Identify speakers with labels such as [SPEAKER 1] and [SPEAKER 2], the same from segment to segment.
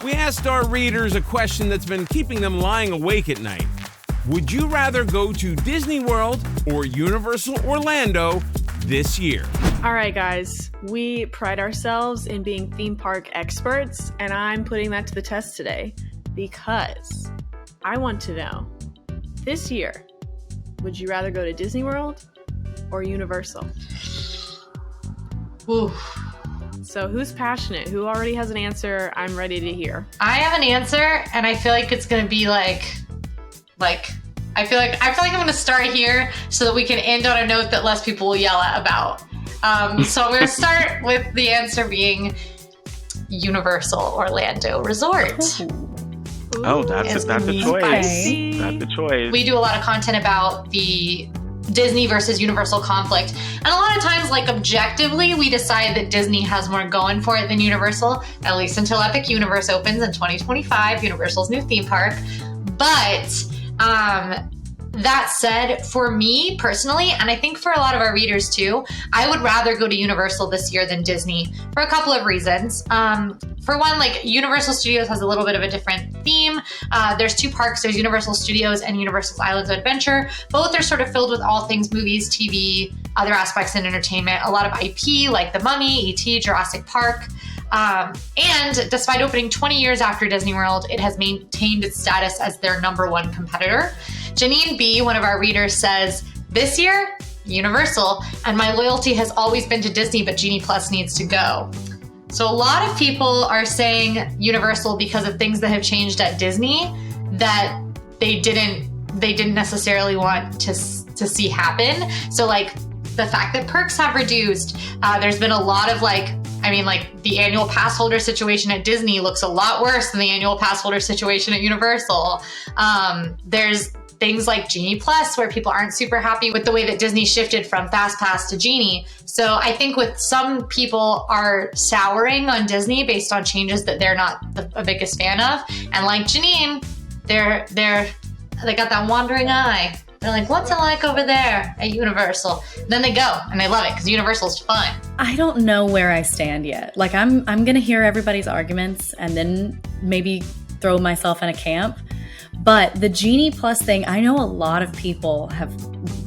[SPEAKER 1] We asked our readers a question that's been keeping them lying awake at night. Would you rather go to Disney World or Universal Orlando this year?
[SPEAKER 2] All right, guys, we pride ourselves in being theme park experts, and I'm putting that to the test today because I want to know, this year, would you rather go to Disney World or Universal?
[SPEAKER 3] Ooh.
[SPEAKER 2] So who's passionate? Who already has an answer? I'm ready to hear.
[SPEAKER 3] I have an answer, and I feel like it's gonna be like I feel like I'm gonna start here so that we can end on a note that less people will yell at about. So I'm gonna start with the answer being Universal Orlando Resort.
[SPEAKER 4] Oh, that's a choice. That's a choice.
[SPEAKER 3] We do a lot of content about the Disney versus Universal conflict. And a lot of times, like, objectively, we decide that Disney has more going for it than Universal, at least until Epic Universe opens in 2025, Universal's new theme park. But that said, for me personally, and I think for a lot of our readers too, I would rather go to Universal this year than Disney for a couple of reasons. For one, like, Universal Studios has a little bit of a different theme. There's two parks. There's Universal Studios and Universal's Islands of Adventure. Both are sort of filled with all things movies, TV, other aspects in entertainment, a lot of IP like The Mummy, E.T., Jurassic Park. And despite opening 20 years after Disney World, it has maintained its status as their #1 competitor. Janine B., one of our readers, says, this year, Universal, and my loyalty has always been to Disney, but Genie Plus needs to go. So a lot of people are saying Universal because of things that have changed at Disney that they didn't necessarily want to see happen. So, like, the fact that perks have reduced, there's been a lot of the annual pass holder situation at Disney looks a lot worse than the annual pass holder situation at Universal. There's things like Genie Plus where people aren't super happy with the way that Disney shifted from Fast Pass to Genie. So I think with some people are souring on Disney based on changes that they're not the biggest fan of. And like Janine, they got that wandering eye. They're like, what's it like over there at Universal? Then they go and they love it because Universal's fun.
[SPEAKER 5] I don't know where I stand yet. Like, I'm going to hear everybody's arguments and then maybe throw myself in a camp. But the Genie Plus thing, I know a lot of people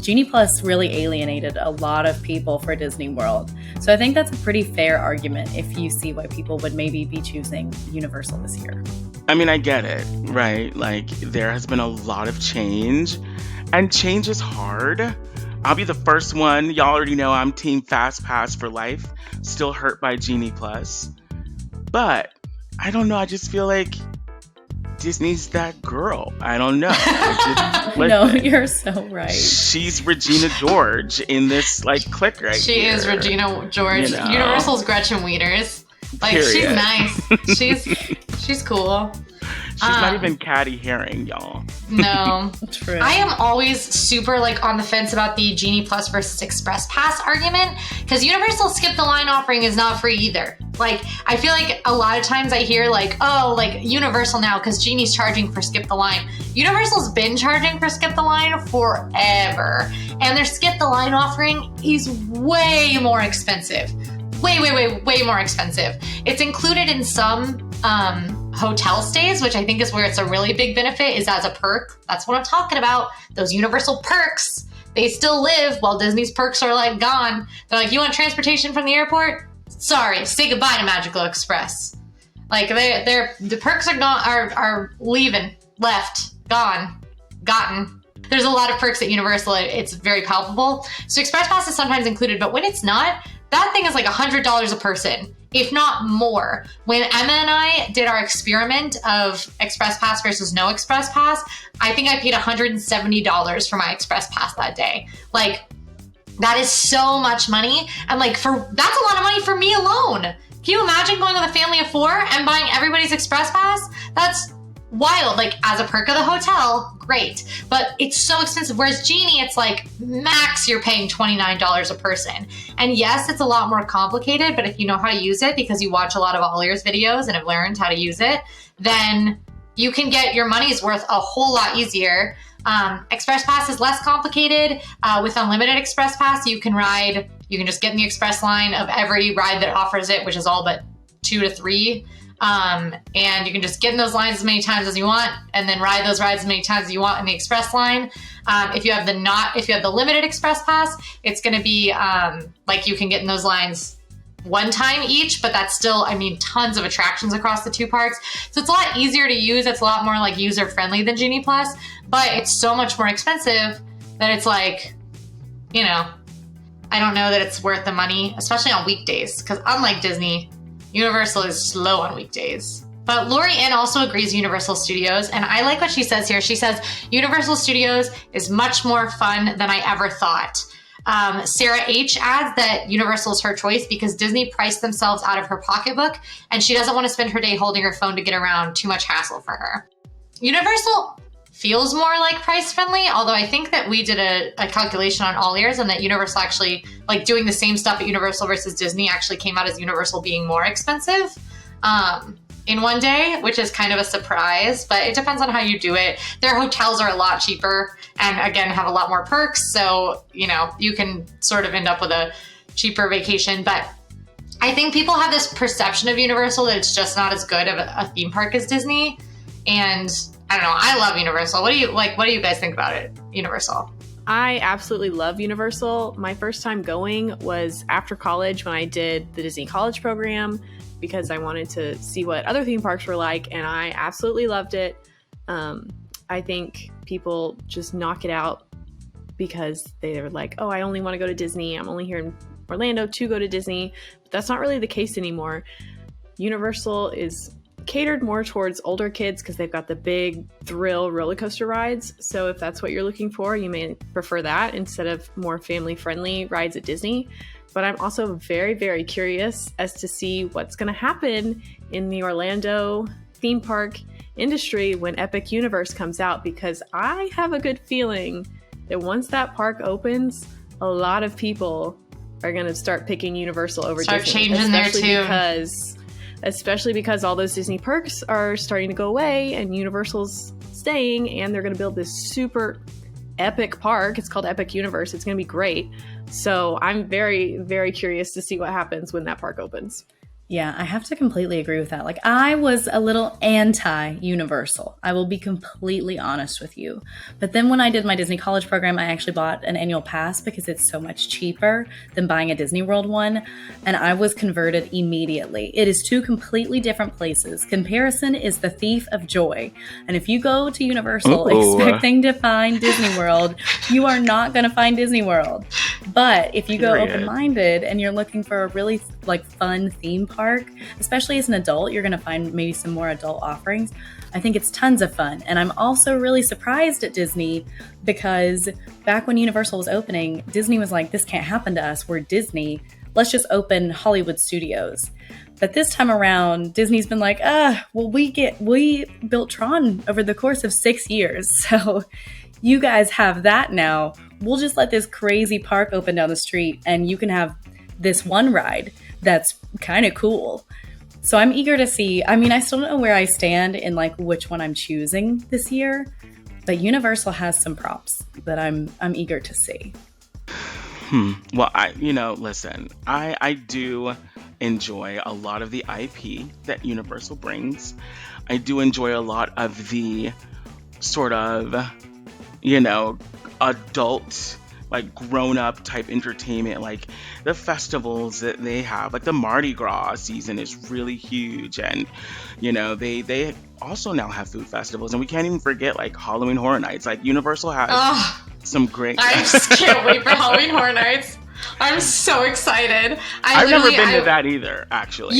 [SPEAKER 5] Genie Plus really alienated a lot of people for Disney World. So I think that's a pretty fair argument if you see why people would maybe be choosing Universal this year.
[SPEAKER 4] I mean, I get it, right? Like, there has been a lot of change, and change is hard. I'll be the first one. Y'all already know I'm Team Fast Pass for life. Still hurt by Genie Plus. But I don't know. I just feel like Disney's that girl. I don't know.
[SPEAKER 5] No, you're so right.
[SPEAKER 4] She's Regina George in this clique right
[SPEAKER 3] She
[SPEAKER 4] here.
[SPEAKER 3] is Regina George.
[SPEAKER 4] You know?
[SPEAKER 3] Universal's Gretchen Wieners.
[SPEAKER 4] Period.
[SPEAKER 3] She's nice. She's cool.
[SPEAKER 4] She's not even Catty Herring, y'all.
[SPEAKER 3] No.
[SPEAKER 5] True.
[SPEAKER 3] I am always super on the fence about the Genie Plus versus Express Pass argument because Universal Skip the Line offering is not free either. I feel like a lot of times I hear Universal now because Genie's charging for Skip the Line. Universal's been charging for Skip the Line forever. And their Skip the Line offering is way more expensive. Way more expensive. It's included in some hotel stays, which I think is where it's a really big benefit, is as a perk. That's what I'm talking about. Those Universal perks, they still live while Disney's perks are gone. They're like, you want transportation from the airport? Sorry, say goodbye to Magical Express. The perks are gone, are leaving, left, gone, gotten. There's a lot of perks at Universal. It's very palpable. So Express Pass is sometimes included, but when it's not, that thing is $100 a person, if not more. When Emma and I did our experiment of Express Pass versus no Express Pass, I think I paid $170 for my Express Pass that day. That is so much money. And that's a lot of money for me alone. Can you imagine going with a family of 4 and buying everybody's Express Pass? That's wild. As a perk of the hotel, great. But it's so expensive. Whereas Genie, it's max you're paying $29 a person. And yes, it's a lot more complicated, but if you know how to use it because you watch a lot of AllEars videos and have learned how to use it, then you can get your money's worth a whole lot easier. Express Pass is less complicated. With Unlimited Express Pass, you can just get in the express line of every ride that offers it, which is all but 2 to 3 And you can just get in those lines as many times as you want, and then ride those rides as many times as you want in the express line. If you have the limited express pass, it's going to be like you can get in those lines one time each, but that's still, tons of attractions across the two parks. So it's a lot easier to use. It's a lot more like user friendly than Genie Plus, but it's so much more expensive that it's like, I don't know that it's worth the money, especially on weekdays, because unlike Disney, Universal is slow on weekdays. But Lori Ann also agrees Universal Studios, and I like what she says here. She says, Universal Studios is much more fun than I ever thought. Sarah H. adds that Universal is her choice because Disney priced themselves out of her pocketbook, and she doesn't want to spend her day holding her phone to get around, too much hassle for her. Universal feels more like price friendly, although I think that we did a calculation on AllEars and that Universal actually, like doing the same stuff at Universal versus Disney actually came out as Universal being more expensive in one day, which is kind of a surprise, but it depends on how you do it. Their hotels are a lot cheaper and again have a lot more perks, so you can sort of end up with a cheaper vacation. But I think people have this perception of Universal that it's just not as good of a theme park as Disney, and I don't know. I love Universal. What do you guys think about it, Universal?
[SPEAKER 2] I absolutely love Universal. My first time going was after college when I did the Disney College program because I wanted to see what other theme parks were like, and I absolutely loved it. I think people just knock it out because they're like, oh, I only want to go to Disney. I'm only here in Orlando to go to Disney. But that's not really the case anymore. Universal is catered more towards older kids because they've got the big thrill roller coaster rides. So if that's what you're looking for, you may prefer that instead of more family friendly rides at Disney. But I'm also very, very curious as to see what's going to happen in the Orlando theme park industry when Epic Universe comes out, because I have a good feeling that once that park opens, a lot of people are going to start picking Universal over Disney.
[SPEAKER 3] Start changing there too.
[SPEAKER 2] Especially because all those Disney perks are starting to go away and Universal's staying, and they're going to build this super epic park. It's called Epic Universe. It's going to be great. So I'm very, very curious to see what happens when that park opens.
[SPEAKER 5] Yeah, I have to completely agree with that. Like, I was a little anti-Universal. I will be completely honest with you. But then when I did my Disney College program, I actually bought an annual pass because it's so much cheaper than buying a Disney World one. And I was converted immediately. It is two completely different places. Comparison is the thief of joy. And if you go to Universal expecting to find Disney World, you are not going to find Disney World. But if you go open-minded and you're looking for a really fun theme park, especially as an adult, you're going to find maybe some more adult offerings. I think it's tons of fun. And I'm also really surprised at Disney because back when Universal was opening, Disney was like, this can't happen to us. We're Disney. Let's just open Hollywood Studios. But this time around, Disney's been like, we built Tron over the course of 6 years. So you guys have that now. We'll just let this crazy park open down the street and you can have this one ride that's kind of cool. So I'm eager to see. I still don't know where I stand in which one I'm choosing this year, but Universal has some props that I'm eager to see.
[SPEAKER 4] Well, listen, I do enjoy a lot of the IP that Universal brings. I do enjoy a lot of the sort of, adult, grown-up type entertainment, like the festivals that they have. Like the Mardi Gras season is really huge, and they also now have food festivals, and we can't even forget Halloween Horror Nights. Universal has some great.
[SPEAKER 3] I just can't wait for Halloween Horror Nights. I'm so excited.
[SPEAKER 4] I've never been to that either, actually.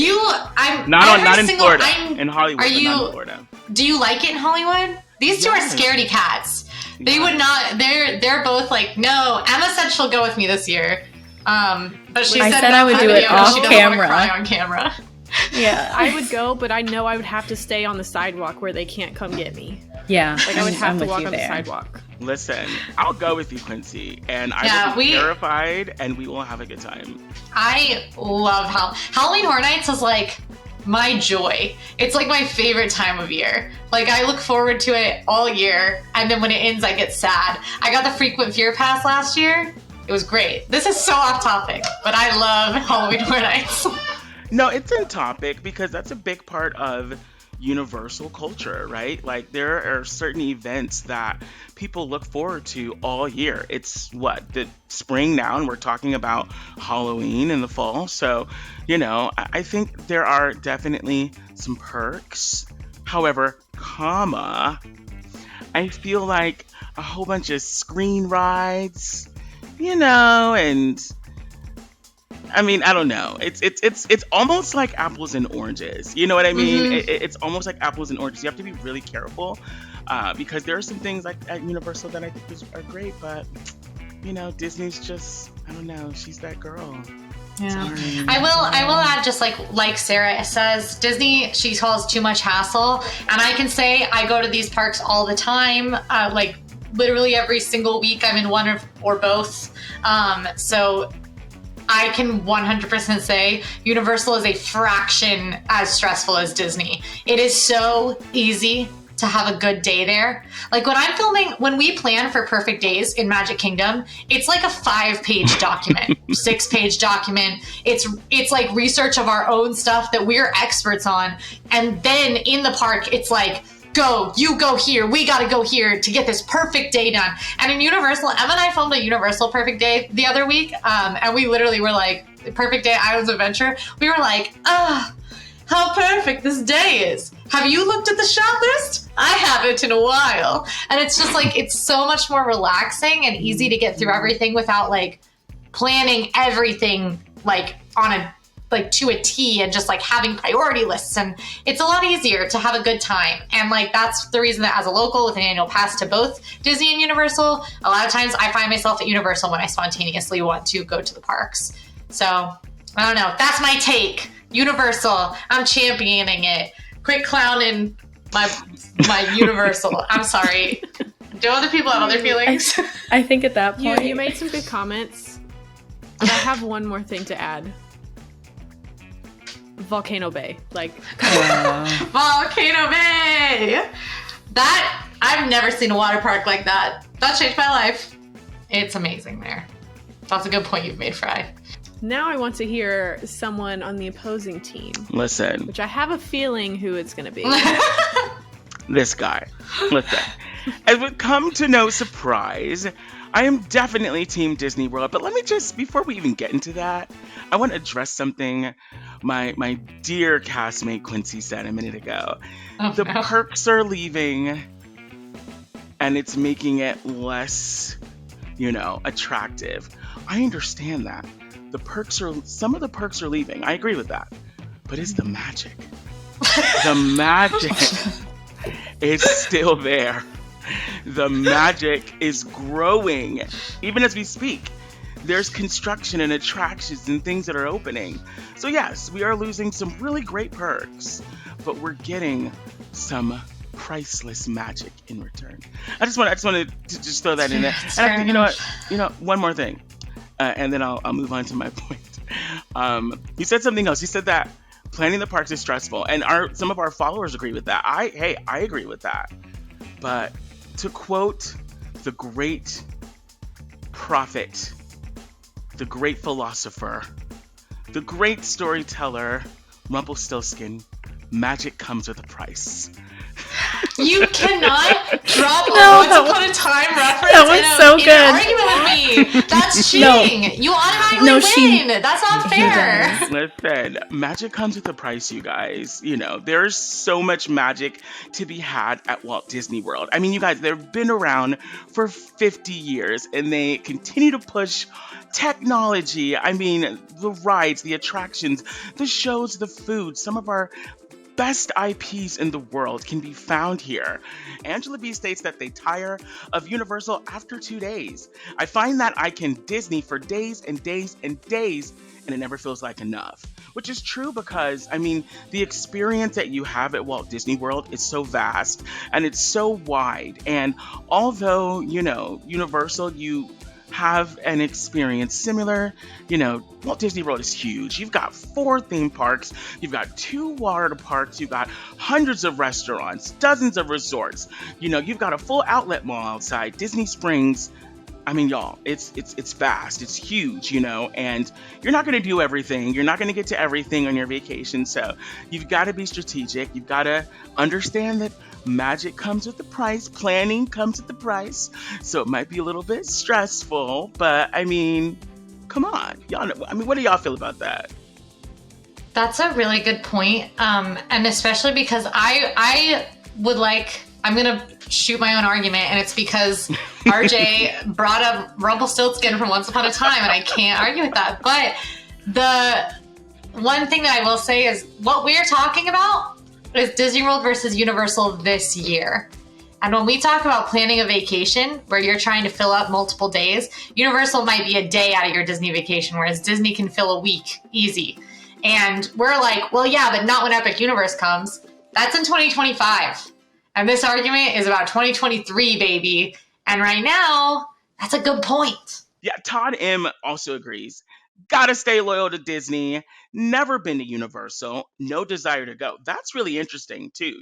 [SPEAKER 3] I'm
[SPEAKER 4] not in Florida. In Hollywood, but not in Florida.
[SPEAKER 3] Do you like it in Hollywood? These two are scaredy cats. They would not. They're both no. Emma said she'll go with me this year, but she said
[SPEAKER 5] I would do it off
[SPEAKER 3] she
[SPEAKER 5] camera.
[SPEAKER 3] Cry on camera.
[SPEAKER 2] Yeah, I would go, but I know I would have to stay on the sidewalk where they can't come get me.
[SPEAKER 5] Yeah,
[SPEAKER 2] I would have to walk on the sidewalk.
[SPEAKER 4] Listen, I'll go with you, Quincy, and I will be terrified, and we will have a good time.
[SPEAKER 3] I love Halloween Horror Nights is my joy. It's my favorite time of year. I look forward to it all year, and then when it ends, I get sad. I got the Frequent Fear Pass last year. It was great. This is so off topic, but I love Halloween Horror Nights.
[SPEAKER 4] No, it's in topic because that's a big part of universal culture, right? Like there are certain events that people look forward to all year. It's what, the spring now, and we're talking about Halloween in the fall. So, I think there are definitely some perks. However, I feel like a whole bunch of screen rides, and I mean, I don't know. It's almost like apples and oranges. You know what I mean? It's almost like apples and oranges. You have to be really careful because there are some things like at Universal that I think are great, but Disney's just, I don't know. She's that girl.
[SPEAKER 3] Yeah.
[SPEAKER 4] Sorry.
[SPEAKER 3] I will add, just like Sarah says, Disney, she calls too much hassle. And I can say I go to these parks all the time. Like literally every single week I'm in one or both. So I can 100% say Universal is a fraction as stressful as Disney. It is so easy to have a good day there. Like when we plan for perfect days in Magic Kingdom, it's like a 5-page document, 6-page document. It's like research of our own stuff that we're experts on. And then in the park, it's like, you go here, we gotta go here to get this perfect day done. And in Universal, Emma and I filmed a Universal perfect day the other week, and we literally were like, perfect day, Islands of Adventure. We were like, how perfect this day is. Have you looked at the shop list? I haven't in a while. And it's just like, it's so much more relaxing and easy to get through everything without like planning everything like to a T and just like having priority lists. And it's a lot easier to have a good time. And like, that's the reason that as a local with an annual pass to both Disney and Universal, a lot of times I find myself at Universal when I spontaneously want to go to the parks. So I don't know. That's my take. Universal. I'm championing it. Quit clowning my Universal. I'm sorry. Do other people have other feelings?
[SPEAKER 5] I think at that point...
[SPEAKER 2] You made some good comments, but I have one more thing to add. Volcano Bay.
[SPEAKER 3] Volcano Bay! That, I've never seen a water park like that. That changed my life. It's amazing there. That's a good point you've made, Fry.
[SPEAKER 2] Now I want to hear someone on the opposing team.
[SPEAKER 4] Listen.
[SPEAKER 2] Which I have a feeling who it's going to be.
[SPEAKER 4] This guy. Listen. As would come to no surprise, I am definitely Team Disney World. But let me just, before we even get into that, I want to address something my dear castmate Quincy said a minute ago. The perks are leaving, and it's making it less, attractive. I understand that. Some of the perks are leaving. I agree with that. But it's the magic. The magic is still there. The magic is growing. Even as we speak, there's construction and attractions and things that are opening. So yes, we are losing some really great perks, but we're getting some priceless magic in return. I just wanted to just throw that in there. And I think, you know what? One more thing. And then I'll move on to my point. You said something else. You said that planning the parks is stressful, and some of our followers agree with that. I agree with that. But to quote the great prophet, the great philosopher, the great storyteller, Rumpelstiltskin, magic comes with a price.
[SPEAKER 3] You cannot drop a Once Upon a Time reference in an argument with me. That's cheating. You automatically win. That's not fair.
[SPEAKER 4] Listen, magic comes with a price, you guys. There's so much magic to be had at Walt Disney World. I mean, you guys, they've been around for 50 years, and they continue to push technology. I mean, the rides, the attractions, the shows, the food. Some of our best IPs in the world can be found here. Angela B states that they tire of Universal after 2 days. I find that I can Disney for days and days and days, and it never feels like enough. Which is true because, I mean, the experience that you have at Walt Disney World is so vast and it's so wide. And although, Universal, you have an experience similar. Walt Disney World is huge. You've got 4 theme parks, you've got 2 water parks, you've got hundreds of restaurants, dozens of resorts. You've got a full outlet mall outside, Disney Springs, I mean, y'all, it's vast, it's huge, and you're not going to do everything. You're not going to get to everything on your vacation. So you've got to be strategic. You've got to understand that magic comes with the price. Planning comes with the price. So it might be a little bit stressful, but I mean, come on, y'all. I mean, what do y'all feel about that?
[SPEAKER 3] That's a really good point. And especially because I would like, I'm going to shoot my own argument, and it's because RJ brought up Rumpelstiltskin from Once Upon a Time, and I can't argue with that. But the one thing that I will say is what we're talking about is Disney World versus Universal this year. And when we talk about planning a vacation where you're trying to fill up multiple days, Universal might be a day out of your Disney vacation, whereas Disney can fill a week easy. And we're like, well, yeah, but not when Epic Universe comes. That's in 2025. And this argument is about 2023, baby. And right now, that's a good point.
[SPEAKER 4] Yeah, Todd M also agrees. Gotta stay loyal to Disney. Never been to Universal. No desire to go. That's really interesting too.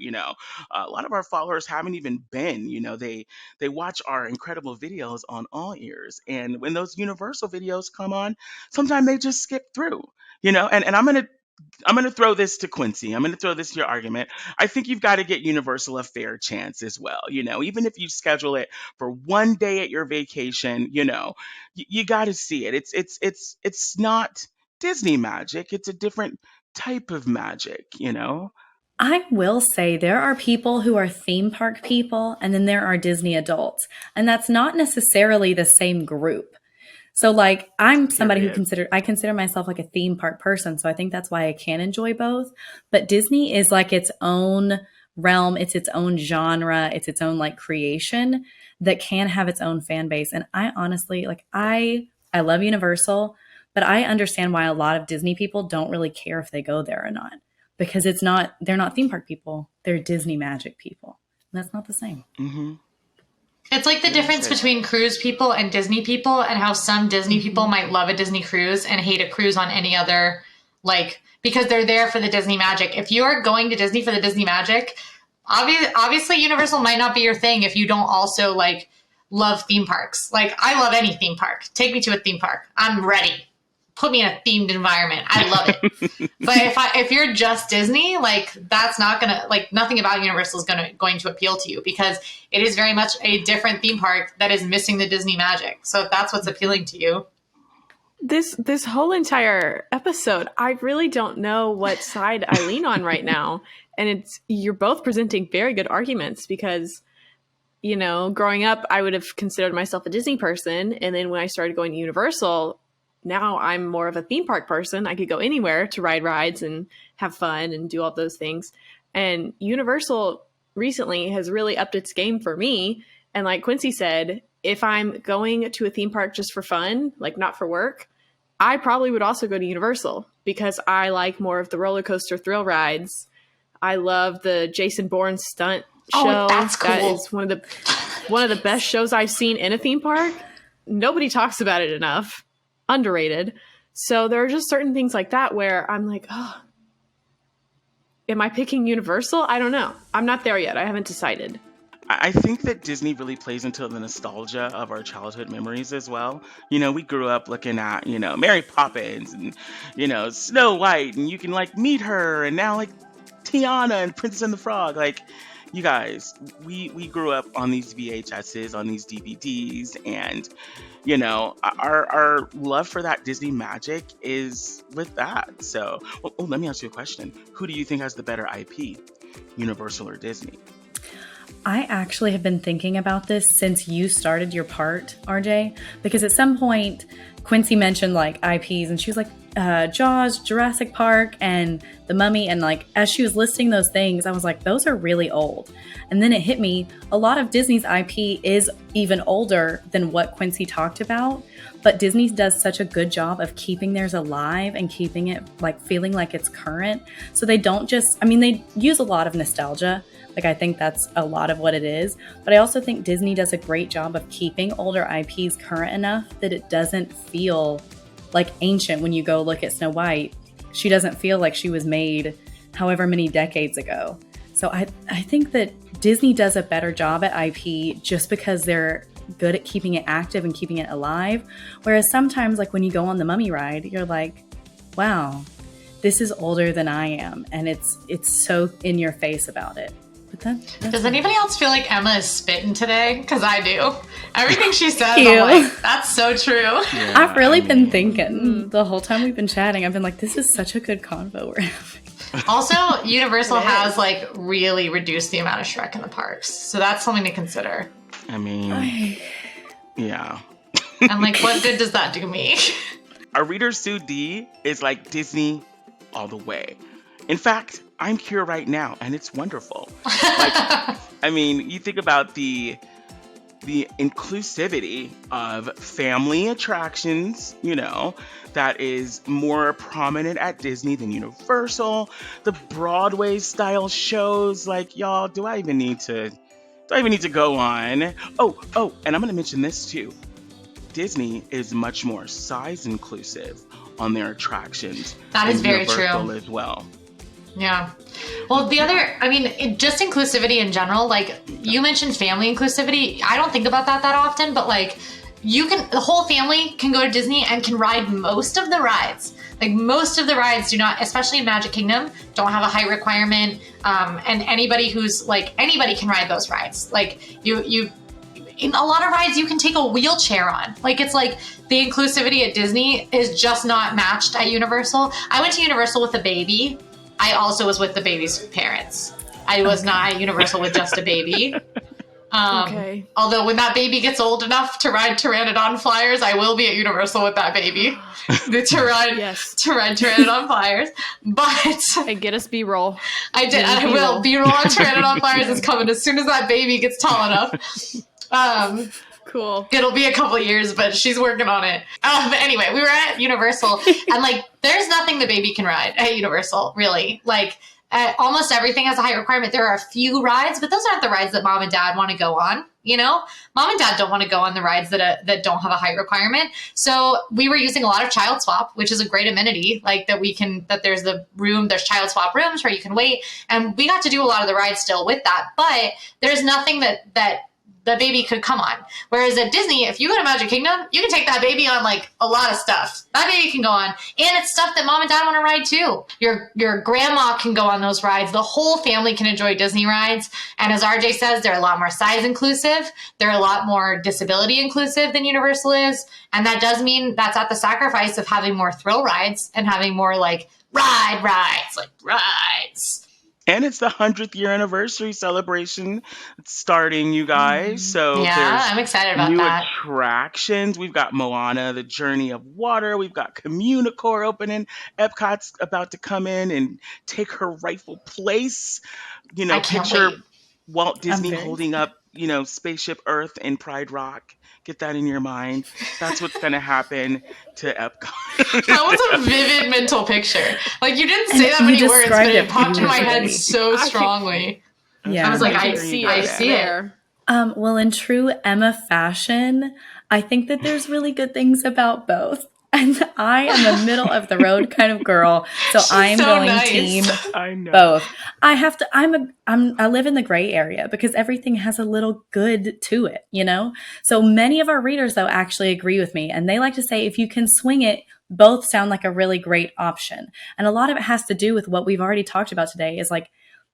[SPEAKER 4] A lot of our followers haven't even been. They watch our incredible videos on AllEars, and when those Universal videos come on, sometimes they just skip through. And I'm gonna throw this to Quincy. I'm gonna throw this to your argument. I think you've got to get Universal a fair chance as well. Even if you schedule it for one day at your vacation, you got to see it. It's not Disney magic. It's a different type of magic.
[SPEAKER 5] I will say there are people who are theme park people, and then there are Disney adults, and that's not necessarily the same group. So like I'm somebody who I consider myself like a theme park person. So I think that's why I can enjoy both. But Disney is like its own realm. It's its own genre. It's its own like creation that can have its own fan base. And I honestly I love Universal, but I understand why a lot of Disney people don't really care if they go there or not, because they're not theme park people. They're Disney magic people. And that's not the same.
[SPEAKER 4] Mm-hmm.
[SPEAKER 3] It's like the difference between cruise people and Disney people, and how some Disney people might love a Disney cruise and hate a cruise on any other, because they're there for the Disney magic. If you are going to Disney for the Disney magic, obviously Universal might not be your thing if you don't also love theme parks. I love any theme park. Take me to a theme park. I'm ready. Put me in a themed environment. I love it. But if you're just Disney, that's not gonna nothing about Universal is going to appeal to you, because it is very much a different theme park that is missing the Disney magic. So if that's what's appealing to you,
[SPEAKER 2] this whole entire episode, I really don't know what side I lean on right now. And you're both presenting very good arguments, because growing up, I would have considered myself a Disney person, and then when I started going to Universal, now I'm more of a theme park person. I could go anywhere to ride rides and have fun and do all those things. And Universal recently has really upped its game for me. And like Quincy said, if I'm going to a theme park just for fun, not for work, I probably would also go to Universal, because I like more of the roller coaster thrill rides. I love the Jason Bourne stunt show.
[SPEAKER 3] Oh, that's cool.
[SPEAKER 2] That is one of the best shows I've seen in a theme park. Nobody talks about it enough. Underrated. So there are just certain things like that where I'm like, oh, am I picking Universal? I don't know. I'm not there yet. I haven't decided.
[SPEAKER 4] I think that Disney really plays into the nostalgia of our childhood memories as well. We grew up looking at, Mary Poppins and, Snow White, and you can meet her, and now Tiana and Princess and the Frog. You guys, we grew up on these VHSs, on these DVDs, and our love for that Disney magic is with that. So, let me ask you a question. Who do you think has the better IP, Universal or Disney?
[SPEAKER 5] I actually have been thinking about this since you started your part, RJ, because at some point Quincy mentioned IPs, and she was like, Jaws, Jurassic Park, and The Mummy. And as she was listing those things, I was like, those are really old. And then it hit me, a lot of Disney's IP is even older than what Quincy talked about. But Disney does such a good job of keeping theirs alive and keeping it feeling like it's current. So they don't they use a lot of nostalgia. I think that's a lot of what it is. But I also think Disney does a great job of keeping older IPs current enough that it doesn't feel ancient. When you go look at Snow White, she doesn't feel like she was made however many decades ago. So I think that Disney does a better job at IP just because they're good at keeping it active and keeping it alive. Whereas sometimes, like when you go on the Mummy ride, you're like, wow, this is older than I am. And it's so in your face about it. But
[SPEAKER 3] does anybody else feel like Emma is spitting today? Because I do. Everything she says,
[SPEAKER 5] you.
[SPEAKER 3] I'm like, that's so true.
[SPEAKER 4] Yeah,
[SPEAKER 5] I've really been thinking the whole time we've been chatting. I've been like, this is such a good convo we're having.
[SPEAKER 3] Also, Universal has like really reduced the amount of Shrek in the parks. So that's something to consider.
[SPEAKER 4] I mean, yeah.
[SPEAKER 3] And like, what good does that do me?
[SPEAKER 4] Our reader Sue D is like Disney all the way. In fact, I'm here right now and it's wonderful. Like, I mean, you think about the inclusivity of family attractions, you know, that is more prominent at Disney than Universal. The Broadway style shows, like, y'all, do I even need to go on? Oh, and I'm going to mention this too. Disney is much more size inclusive on their attractions.
[SPEAKER 3] That is very
[SPEAKER 4] Universal
[SPEAKER 3] true
[SPEAKER 4] as well.
[SPEAKER 3] Yeah. Well, just inclusivity in general, like you mentioned family inclusivity. I don't think about that often, but like the whole family can go to Disney and can ride most of the rides. Like most of the rides do not, especially in Magic Kingdom, don't have a height requirement. And anybody can ride those rides. Like you, in a lot of rides, you can take a wheelchair on. Like it's like the inclusivity at Disney is just not matched at Universal. I went to Universal with a baby. I also was with the baby's parents. I was not at Universal with just a baby.
[SPEAKER 2] Okay.
[SPEAKER 3] Although when that baby gets old enough to ride Pteranodon Flyers, I will be at Universal with that baby to ride Pteranodon Flyers. But
[SPEAKER 2] Hey, get us B-roll.
[SPEAKER 3] I did. I will. B-roll on Pteranodon Flyers is coming as soon as that baby gets tall enough.
[SPEAKER 2] Cool.
[SPEAKER 3] It'll be a couple of years, but she's working on it. But anyway, we were at Universal, and like, there's nothing the baby can ride at Universal, really. Like, almost everything has a height requirement. There are a few rides, but those aren't the rides that mom and dad want to go on. You know, mom and dad don't want to go on the rides that don't have a height requirement. So we were using a lot of child swap, which is a great amenity. Like there's child swap rooms where you can wait, and we got to do a lot of the rides still with that. But there's nothing that the baby could come on. Whereas at Disney, if you go to Magic Kingdom, you can take that baby on like a lot of stuff. That baby can go on. And it's stuff that mom and dad want to ride too. Your grandma can go on those rides. The whole family can enjoy Disney rides. And as RJ says, they're a lot more size inclusive. They're a lot more disability inclusive than Universal is. And that does mean that's at the sacrifice of having more thrill rides and having more like rides.
[SPEAKER 4] And it's the 100th year anniversary celebration starting, you guys. So
[SPEAKER 3] yeah, I'm excited about
[SPEAKER 4] new
[SPEAKER 3] that.
[SPEAKER 4] attractions. We've got Moana, the Journey of Water. We've got Communicore opening. Epcot's about to come in and take her rightful place. You know, picture Walt Disney holding up, you know, Spaceship Earth in Pride Rock. Get that in your mind. That's what's going to happen to Epcot.
[SPEAKER 3] That was a vivid mental picture. Like, you didn't say that many words, but it popped in my head so strongly.
[SPEAKER 5] Yeah.
[SPEAKER 3] I was like, I
[SPEAKER 2] see
[SPEAKER 3] it.
[SPEAKER 5] Well, in true Emma fashion, I think that there's really good things about both. And I am a middle of the road kind of girl, so I'm
[SPEAKER 3] so
[SPEAKER 5] going
[SPEAKER 3] nice.
[SPEAKER 5] team
[SPEAKER 4] I know.
[SPEAKER 5] both. I live in the gray area because everything has a little good to it, you know? So many of our readers though actually agree with me, and they like to say if you can swing it, both sound like a really great option. And a lot of it has to do with what we've already talked about today is like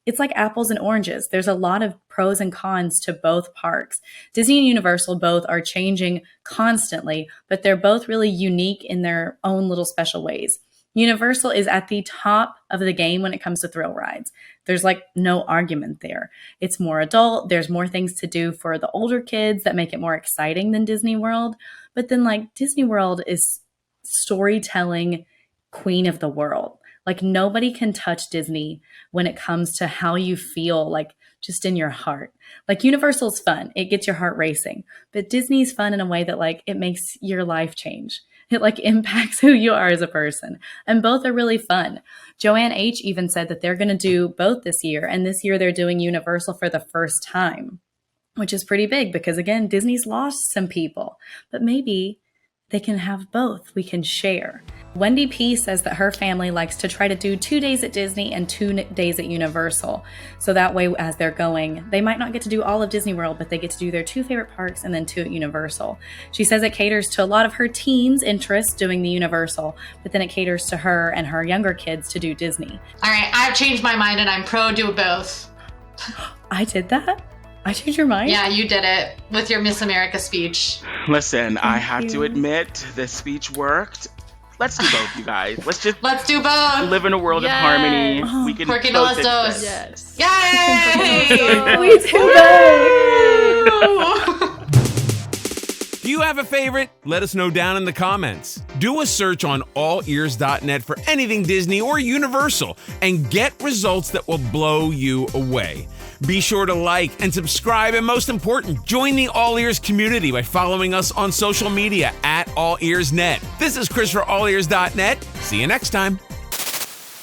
[SPEAKER 5] it's like apples and oranges. There's a lot of pros and cons to both parks. Disney and Universal both are changing constantly, but they're both really unique in their own little special ways. Universal is at the top of the game when it comes to thrill rides. There's like no argument there. It's more adult. There's more things to do for the older kids that make it more exciting than Disney World. But then like Disney World is storytelling queen of the world. Like nobody can touch Disney when it comes to how you feel like just in your heart. Like Universal's fun. It gets your heart racing. But Disney's fun in a way that like it makes your life change. It like impacts who you are as a person. And both are really fun. Joanne H. even said that they're going to do both this year. And this year they're doing Universal for the first time, which is pretty big because again, Disney's lost some people. But maybe they can have both. We can share. Wendy P says that her family likes to try to do 2 days at Disney and 2 days at Universal. So that way, as they're going, they might not get to do all of Disney World, but they get to do their 2 favorite parks and then 2 at Universal. She says it caters to a lot of her teens' interests doing the Universal, but then it caters to her and her younger kids to do Disney.
[SPEAKER 3] All right, I've changed my mind and I'm pro do both.
[SPEAKER 5] I did that? I changed your mind?
[SPEAKER 3] Yeah, you did it with your Miss America speech.
[SPEAKER 4] Listen, I have to
[SPEAKER 5] you.
[SPEAKER 4] admit, this speech worked. Let's do both, you guys. Let's
[SPEAKER 3] do both.
[SPEAKER 4] live in a world of harmony. We can
[SPEAKER 3] Porque
[SPEAKER 4] both
[SPEAKER 3] no las dos.
[SPEAKER 2] Yes.
[SPEAKER 3] Yay!
[SPEAKER 5] We do both.
[SPEAKER 1] Do you have a favorite? Let us know down in the comments. Do a search on AllEars.net for anything Disney or Universal and get results that will blow you away. Be sure to like and subscribe, and most important, join the All Ears community by following us on social media at AllEars.net. This is Chris for AllEars.net. See you next time.